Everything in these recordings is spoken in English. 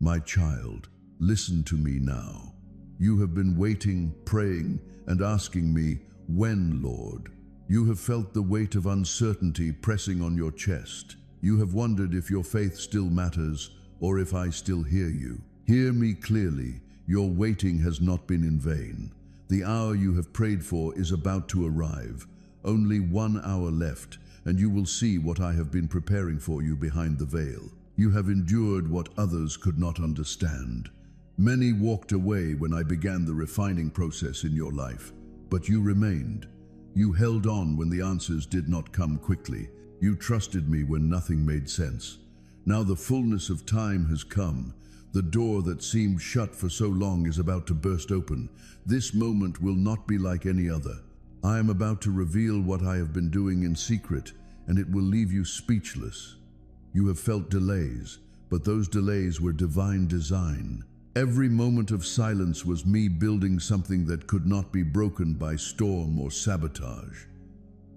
My child, listen to me now. You have been waiting, praying, and asking me, when, Lord? You have felt the weight of uncertainty pressing on your chest. You have wondered if your faith still matters or if I still hear you. Hear me clearly. Your waiting has not been in vain. The hour you have prayed for is about to arrive. Only 1 hour left, and you will see what I have been preparing for you behind the veil. You have endured what others could not understand. Many walked away when I began the refining process in your life, but you remained. You held on when the answers did not come quickly. You trusted me when nothing made sense. Now the fullness of time has come. The door that seemed shut for so long is about to burst open. This moment will not be like any other. I am about to reveal what I have been doing in secret, and it will leave you speechless. You have felt delays, but those delays were divine design. Every moment of silence was me building something that could not be broken by storm or sabotage.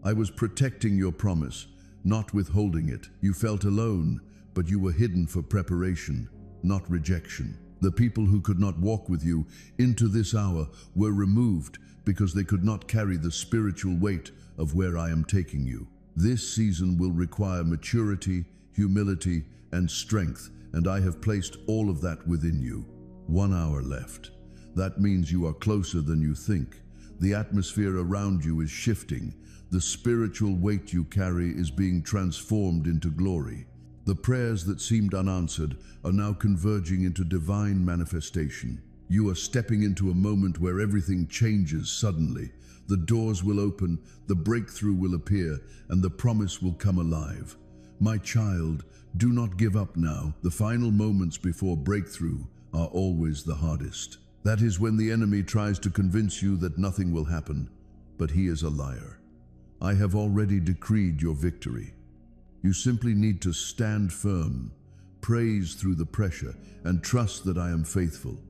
I was protecting your promise, not withholding it. You felt alone, but you were hidden for preparation, not rejection. The people who could not walk with you into this hour were removed because they could not carry the spiritual weight of where I am taking you. This season will require maturity, humility, and strength, and I have placed all of that within you. 1 hour left. That means you are closer than you think. The atmosphere around you is shifting. The spiritual weight you carry is being transformed into glory. The prayers that seemed unanswered are now converging into divine manifestation. You are stepping into a moment where everything changes suddenly. The doors will open, the breakthrough will appear, and the promise will come alive. My child, do not give up now. The final moments before breakthrough are always the hardest. That is when the enemy tries to convince you that nothing will happen, but he is a liar. I have already decreed your victory. You simply need to stand firm, praise through the pressure, and trust that I am faithful.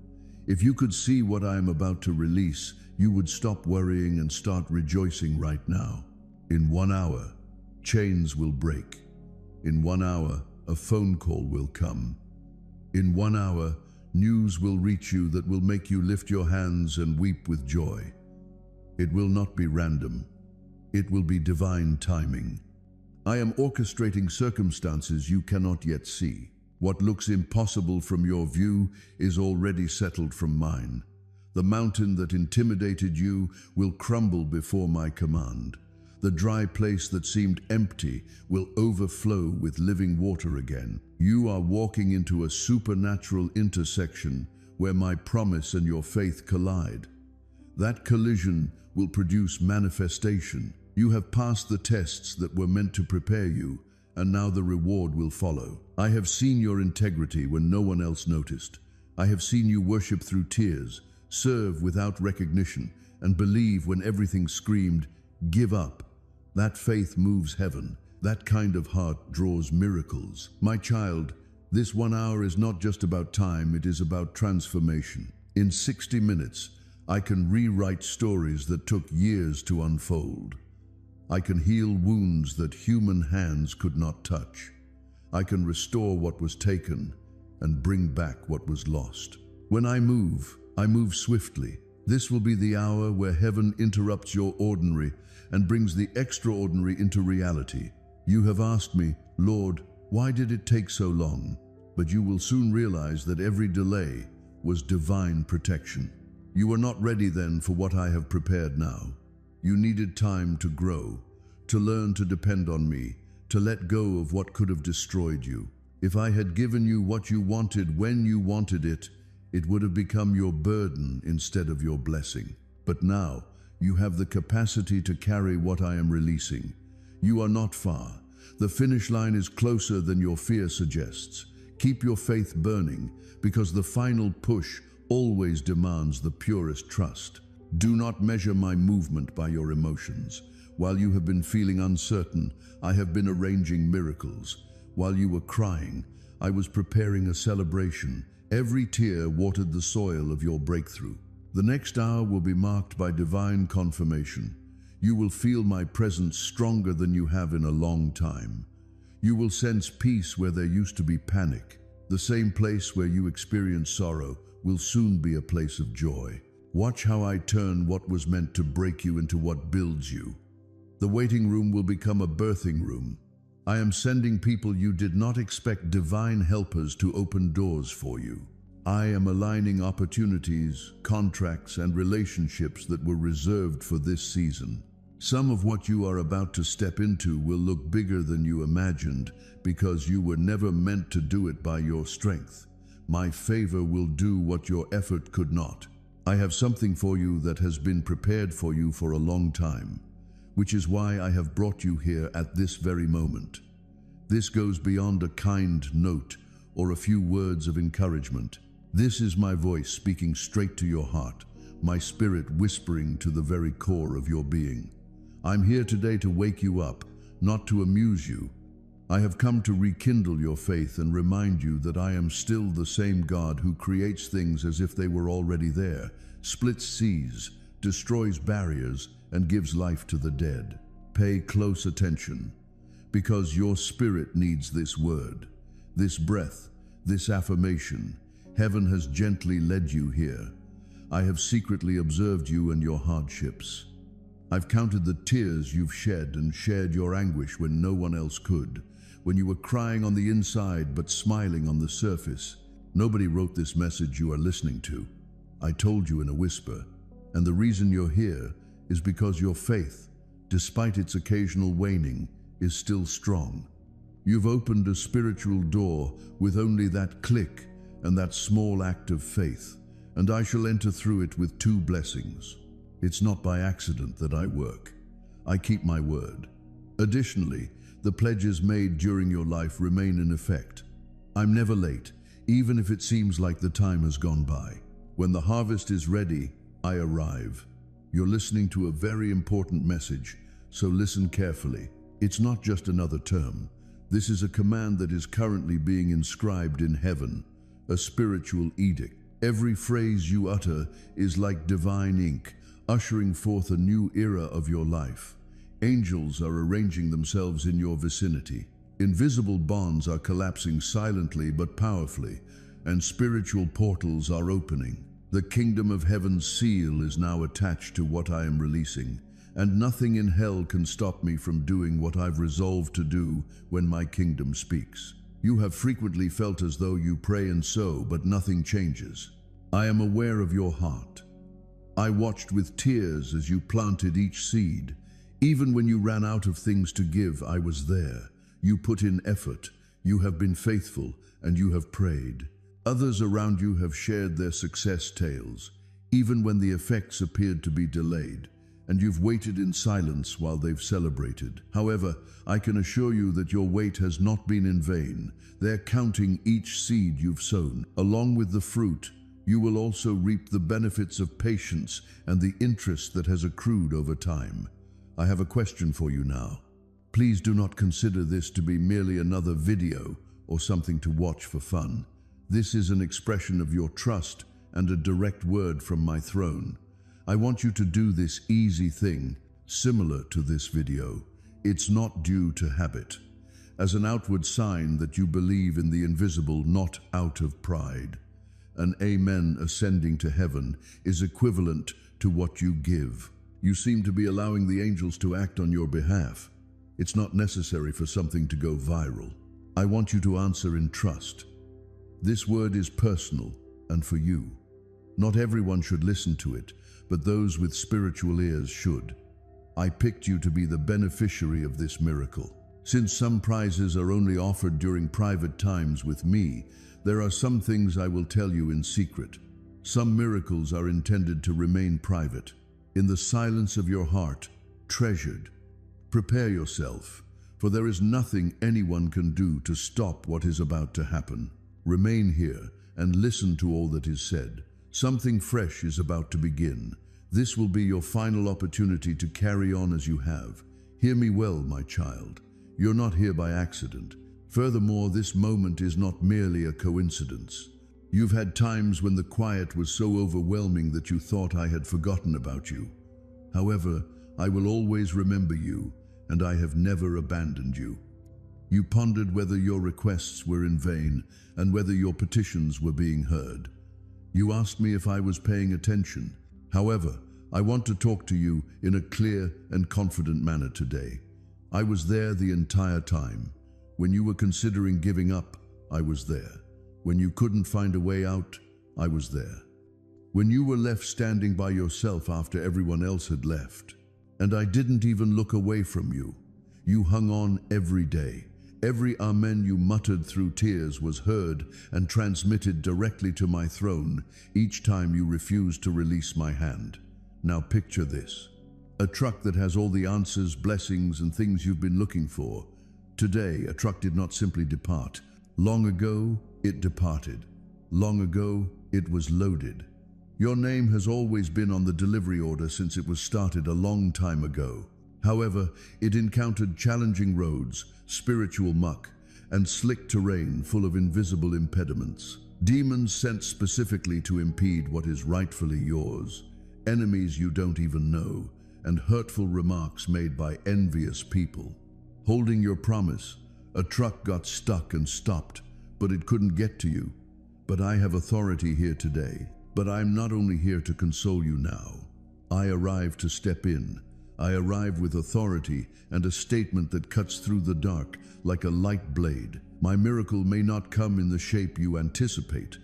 If you could see what I am about to release, you would stop worrying and start rejoicing right now. In 1 hour, chains will break. In 1 hour, a phone call will come. In 1 hour, news will reach you that will make you lift your hands and weep with joy. It will not be random. It will be divine timing. I am orchestrating circumstances you cannot yet see. What looks impossible from your view is already settled from mine. The mountain that intimidated you will crumble before my command. The dry place that seemed empty will overflow with living water again. You are walking into a supernatural intersection where my promise and your faith collide. That collision will produce manifestation. You have passed the tests that were meant to prepare you, and now the reward will follow. I have seen your integrity when no one else noticed. I have seen you worship through tears, serve without recognition, and believe when everything screamed, "Give up." That faith moves heaven. That kind of heart draws miracles. My child, this 1 hour is not just about time, it is about transformation. In 60 minutes, I can rewrite stories that took years to unfold. I can heal wounds that human hands could not touch. I can restore what was taken and bring back what was lost. When I move swiftly. This will be the hour where heaven interrupts your ordinary and brings the extraordinary into reality. You have asked me, "Lord, why did it take so long?" But you will soon realize that every delay was divine protection. You are not ready then for what I have prepared now. You needed time to grow, to learn to depend on me, to let go of what could have destroyed you. If I had given you what you wanted when you wanted it, it would have become your burden instead of your blessing. But now, you have the capacity to carry what I am releasing. You are not far. The finish line is closer than your fear suggests. Keep your faith burning, because the final push always demands the purest trust. Do not measure my movement by your emotions. While you have been feeling uncertain, I have been arranging miracles. While you were crying, I was preparing a celebration. Every tear watered the soil of your breakthrough. The next hour will be marked by divine confirmation. You will feel my presence stronger than you have in a long time. You will sense peace where there used to be panic. The same place where you experience sorrow will soon be a place of joy. Watch how I turn what was meant to break you into what builds you. The waiting room will become a birthing room. I am sending people you did not expect, divine helpers to open doors for you. I am aligning opportunities, contracts, and relationships that were reserved for this season. Some of what you are about to step into will look bigger than you imagined because you were never meant to do it by your strength. My favor will do what your effort could not. I have something for you that has been prepared for you for a long time, which is why I have brought you here at this very moment. This goes beyond a kind note or a few words of encouragement. This is my voice speaking straight to your heart, my spirit whispering to the very core of your being. I'm here today to wake you up, not to amuse you. I have come to rekindle your faith and remind you that I am still the same God who creates things as if they were already there, splits seas, destroys barriers, and gives life to the dead. Pay close attention, because your spirit needs this word, this breath, this affirmation. Heaven has gently led you here. I have secretly observed you and your hardships. I've counted the tears you've shed and shared your anguish when no one else could, when you were crying on the inside but smiling on the surface. Nobody wrote this message you are listening to. I told you in a whisper, and the reason you're here is because your faith, despite its occasional waning, is still strong. You've opened a spiritual door with only that click and that small act of faith, and I shall enter through it with two blessings. It's not by accident that I work. I keep my word. Additionally, the pledges made during your life remain in effect. I'm never late, even if it seems like the time has gone by. When the harvest is ready, I arrive. You're listening to a very important message, so listen carefully. It's not just another term. This is a command that is currently being inscribed in heaven, a spiritual edict. Every phrase you utter is like divine ink, ushering forth a new era of your life. Angels are arranging themselves in your vicinity. Invisible bonds are collapsing silently but powerfully, and spiritual portals are opening. The kingdom of heaven's seal is now attached to what I am releasing, and nothing in hell can stop me from doing what I've resolved to do when my kingdom speaks. You have frequently felt as though you pray and sow, but nothing changes. I am aware of your heart. I watched with tears as you planted each seed. Even when you ran out of things to give, I was there. You put in effort, you have been faithful, and you have prayed. Others around you have shared their success tales, even when the effects appeared to be delayed, and you've waited in silence while they've celebrated. However, I can assure you that your wait has not been in vain. They're counting each seed you've sown. Along with the fruit, you will also reap the benefits of patience and the interest that has accrued over time. I have a question for you now. Please do not consider this to be merely another video or something to watch for fun. This is an expression of your trust and a direct word from my throne. I want you to do this easy thing, similar to this video. It's not due to habit, as an outward sign that you believe in the invisible, not out of pride. An amen ascending to heaven is equivalent to what you give. You seem to be allowing the angels to act on your behalf. It's not necessary for something to go viral. I want you to answer in trust. This word is personal and for you. Not everyone should listen to it, but those with spiritual ears should. I picked you to be the beneficiary of this miracle. Since some prizes are only offered during private times with me, there are some things I will tell you in secret. Some miracles are intended to remain private, in the silence of your heart, treasured. Prepare yourself, for there is nothing anyone can do to stop what is about to happen. Remain here and listen to all that is said. Something fresh is about to begin. This will be your final opportunity to carry on as you have. Hear me well, my child. You're not here by accident. Furthermore, this moment is not merely a coincidence. You've had times when the quiet was so overwhelming that you thought I had forgotten about you. However, I will always remember you, and I have never abandoned you. You pondered whether your requests were in vain and whether your petitions were being heard. You asked me if I was paying attention. However, I want to talk to you in a clear and confident manner today. I was there the entire time. When you were considering giving up, I was there. When you couldn't find a way out, I was there. When you were left standing by yourself after everyone else had left, and I didn't even look away from you. You hung on every day. Every amen you muttered through tears was heard and transmitted directly to my throne each time you refused to release my hand. Now picture this. A truck that has all the answers, blessings, and things you've been looking for. Today, a truck did not simply depart. Long ago, it departed. Long ago, it was loaded. Your name has always been on the delivery order since it was started a long time ago. However, it encountered challenging roads, spiritual muck, and slick terrain full of invisible impediments. Demons sent specifically to impede what is rightfully yours, enemies you don't even know, and hurtful remarks made by envious people. Holding your promise, a truck got stuck and stopped, but it couldn't get to you. But I have authority here today. But I'm not only here to console you now. I arrive to step in. I arrive with authority and a statement that cuts through the dark like a light blade. My miracle may not come in the shape you anticipate,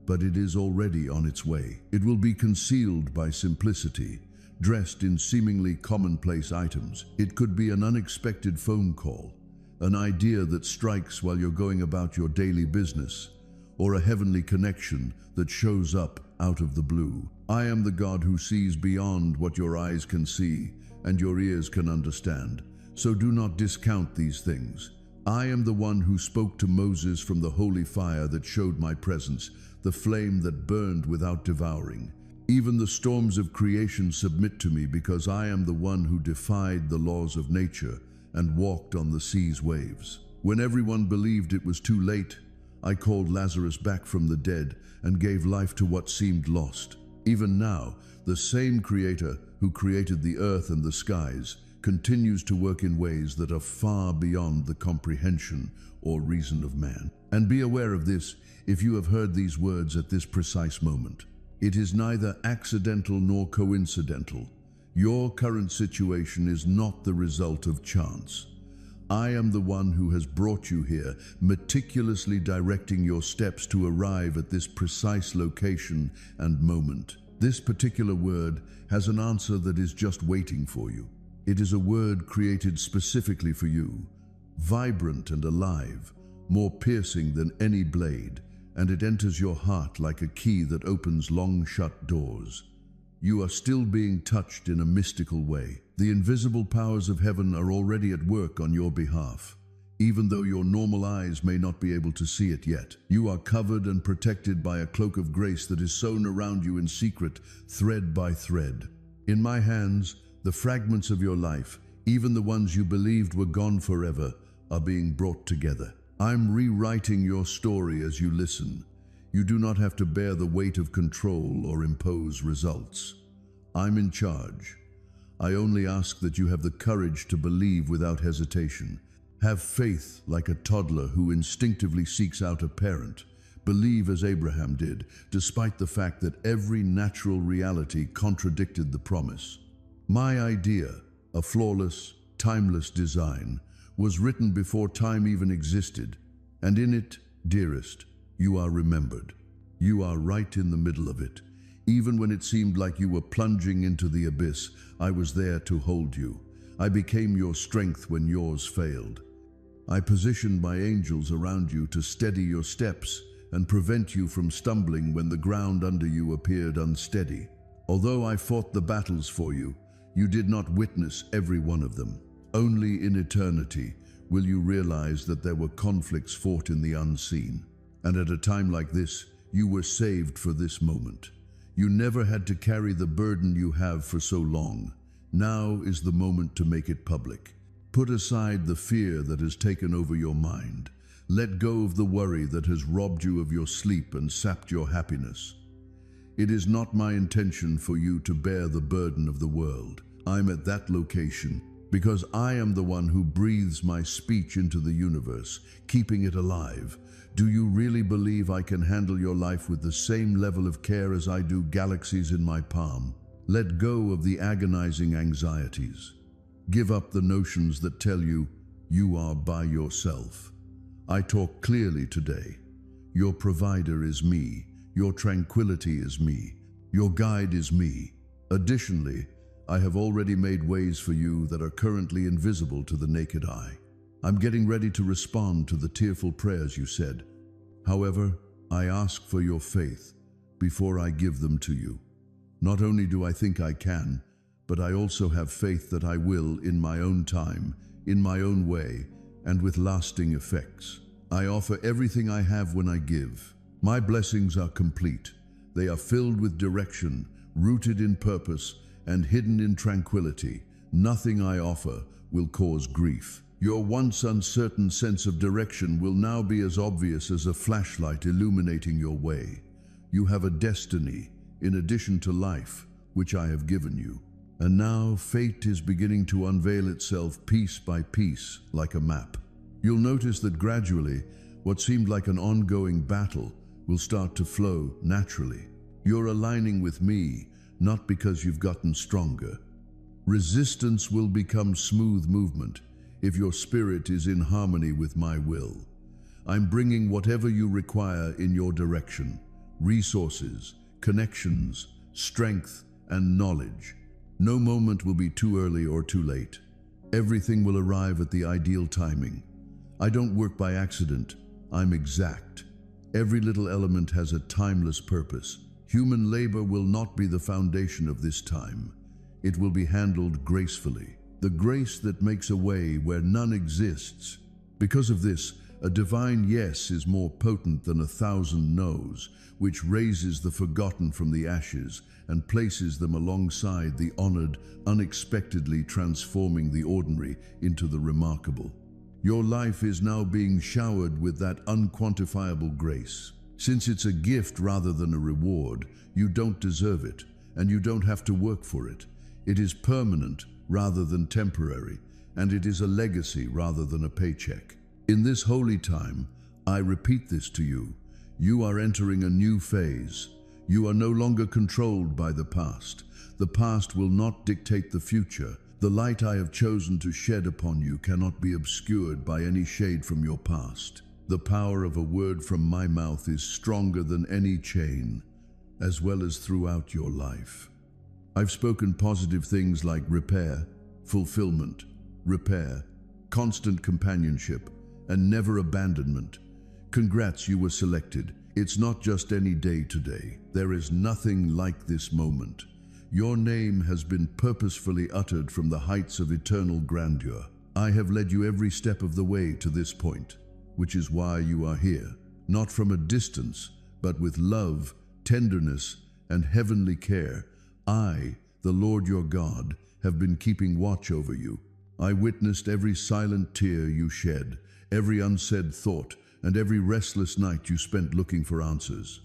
but it is already on its way. It will be concealed by simplicity, dressed in seemingly commonplace items. It could be an unexpected phone call, an idea that strikes while you're going about your daily business, or a heavenly connection that shows up out of the blue. I am the God who sees beyond what your eyes can see and your ears can understand. So do not discount these things. I am the one who spoke to Moses from the holy fire that showed my presence, the flame that burned without devouring. Even the storms of creation submit to me because I am the one who defied the laws of nature and walked on the sea's waves. When everyone believed it was too late, I called Lazarus back from the dead and gave life to what seemed lost. Even now, the same Creator who created the earth and the skies continues to work in ways that are far beyond the comprehension or reason of man. And be aware of this if you have heard these words at this precise moment. It is neither accidental nor coincidental. Your current situation is not the result of chance. I am the one who has brought you here, meticulously directing your steps to arrive at this precise location and moment. This particular word has an answer that is just waiting for you. It is a word created specifically for you, vibrant and alive, more piercing than any blade, and it enters your heart like a key that opens long-shut doors. You are still being touched in a mystical way. The invisible powers of heaven are already at work on your behalf. Even though your normal eyes may not be able to see it yet, you are covered and protected by a cloak of grace that is sewn around you in secret, thread by thread. In my hands, the fragments of your life, even the ones you believed were gone forever, are being brought together. I'm rewriting your story as you listen. You do not have to bear the weight of control or impose results. I'm in charge. I only ask that you have the courage to believe without hesitation. Have faith like a toddler who instinctively seeks out a parent. Believe as Abraham did, despite the fact that every natural reality contradicted the promise. My idea, a flawless, timeless design, was written before time even existed, and in it, dearest, you are remembered. You are right in the middle of it. Even when it seemed like you were plunging into the abyss, I was there to hold you. I became your strength when yours failed. I positioned my angels around you to steady your steps and prevent you from stumbling when the ground under you appeared unsteady. Although I fought the battles for you, you did not witness every one of them. Only in eternity will you realize that there were conflicts fought in the unseen. And at a time like this, you were saved for this moment. You never had to carry the burden you have for so long. Now is the moment to make it public. Put aside the fear that has taken over your mind. Let go of the worry that has robbed you of your sleep and sapped your happiness. It is not my intention for you to bear the burden of the world. I'm at that location, because I am the one who breathes my speech into the universe, keeping it alive. Do you really believe I can handle your life with the same level of care as I do galaxies in my palm? Let go of the agonizing anxieties. Give up the notions that tell you you are by yourself. I talk clearly today. Your provider is me. Your tranquility is me. Your guide is me. Additionally, I have already made ways for you that are currently invisible to the naked eye. I'm getting ready to respond to the tearful prayers you said. However, I ask for your faith before I give them to you. Not only do I think I can, but I also have faith that I will in my own time, in my own way, and with lasting effects. I offer everything I have when I give. My blessings are complete. They are filled with direction, rooted in purpose, and hidden in tranquility. Nothing I offer will cause grief. Your once uncertain sense of direction will now be as obvious as a flashlight illuminating your way. You have a destiny, in addition to life, which I have given you. And now fate is beginning to unveil itself piece by piece, like a map. You'll notice that gradually, what seemed like an ongoing battle will start to flow naturally. You're aligning with me, not because you've gotten stronger. Resistance will become smooth movement if your spirit is in harmony with my will. I'm bringing whatever you require in your direction: resources, connections, strength, and knowledge. No moment will be too early or too late. Everything will arrive at the ideal timing. I don't work by accident. I'm exact. Every little element has a timeless purpose. Human labor will not be the foundation of this time. It will be handled gracefully. The grace that makes a way where none exists. Because of this, a divine yes is more potent than 1,000 no's, which raises the forgotten from the ashes and places them alongside the honored, unexpectedly transforming the ordinary into the remarkable. Your life is now being showered with that unquantifiable grace. Since it's a gift rather than a reward, you don't deserve it, and you don't have to work for it. It is permanent rather than temporary, and it is a legacy rather than a paycheck. In this holy time, I repeat this to you. You are entering a new phase. You are no longer controlled by the past. The past will not dictate the future. The light I have chosen to shed upon you cannot be obscured by any shade from your past. The power of a word from my mouth is stronger than any chain, as well as throughout your life. I've spoken positive things like repair, fulfillment, repair, constant companionship, and never abandonment. Congrats, you were selected. It's not just any day today. There is nothing like this moment. Your name has been purposefully uttered from the heights of eternal grandeur. I have led you every step of the way to this point, which is why you are here, not from a distance, but with love, tenderness, and heavenly care. I, the Lord your God, have been keeping watch over you. I witnessed every silent tear you shed, every unsaid thought, and every restless night you spent looking for answers.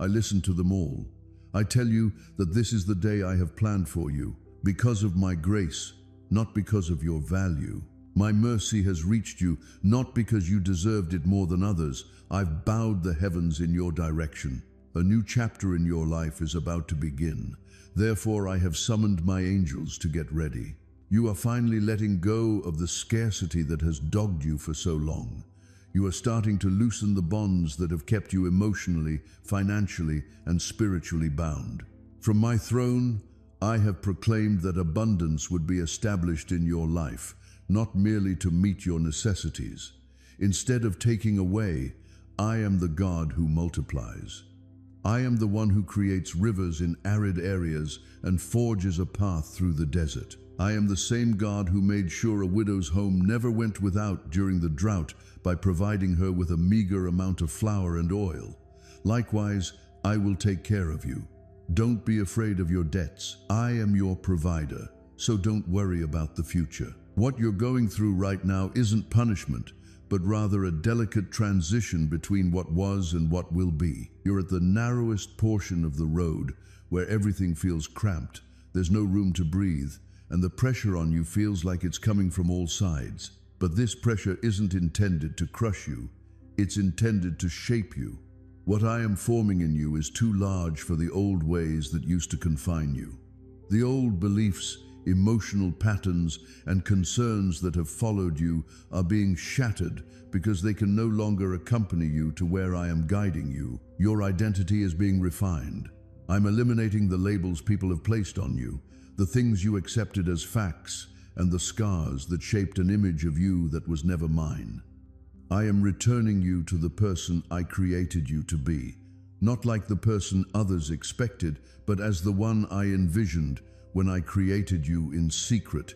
I listened to them all. I tell you that this is the day I have planned for you, because of my grace, not because of your value. My mercy has reached you, not because you deserved it more than others. I've bowed the heavens in your direction. A new chapter in your life is about to begin. Therefore, I have summoned my angels to get ready. You are finally letting go of the scarcity that has dogged you for so long. You are starting to loosen the bonds that have kept you emotionally, financially, and spiritually bound. From my throne, I have proclaimed that abundance would be established in your life, not merely to meet your necessities. Instead of taking away, I am the God who multiplies. I am the one who creates rivers in arid areas and forges a path through the desert. I am the same God who made sure a widow's home never went without during the drought by providing her with a meager amount of flour and oil. Likewise, I will take care of you. Don't be afraid of your debts. I am your provider, so don't worry about the future. What you're going through right now isn't punishment, but rather a delicate transition between what was and what will be. You're at the narrowest portion of the road, where everything feels cramped. There's no room to breathe, and the pressure on you feels like it's coming from all sides. But this pressure isn't intended to crush you. It's intended to shape you. What I am forming in you is too large for the old ways that used to confine you. The old beliefs, emotional patterns, and concerns that have followed you are being shattered because they can no longer accompany you to where I am guiding you. Your identity is being refined. I'm eliminating the labels people have placed on you, the things you accepted as facts, and the scars that shaped an image of you that was never mine. I am returning you to the person I created you to be, not like the person others expected, but as the one I envisioned when I created you in secret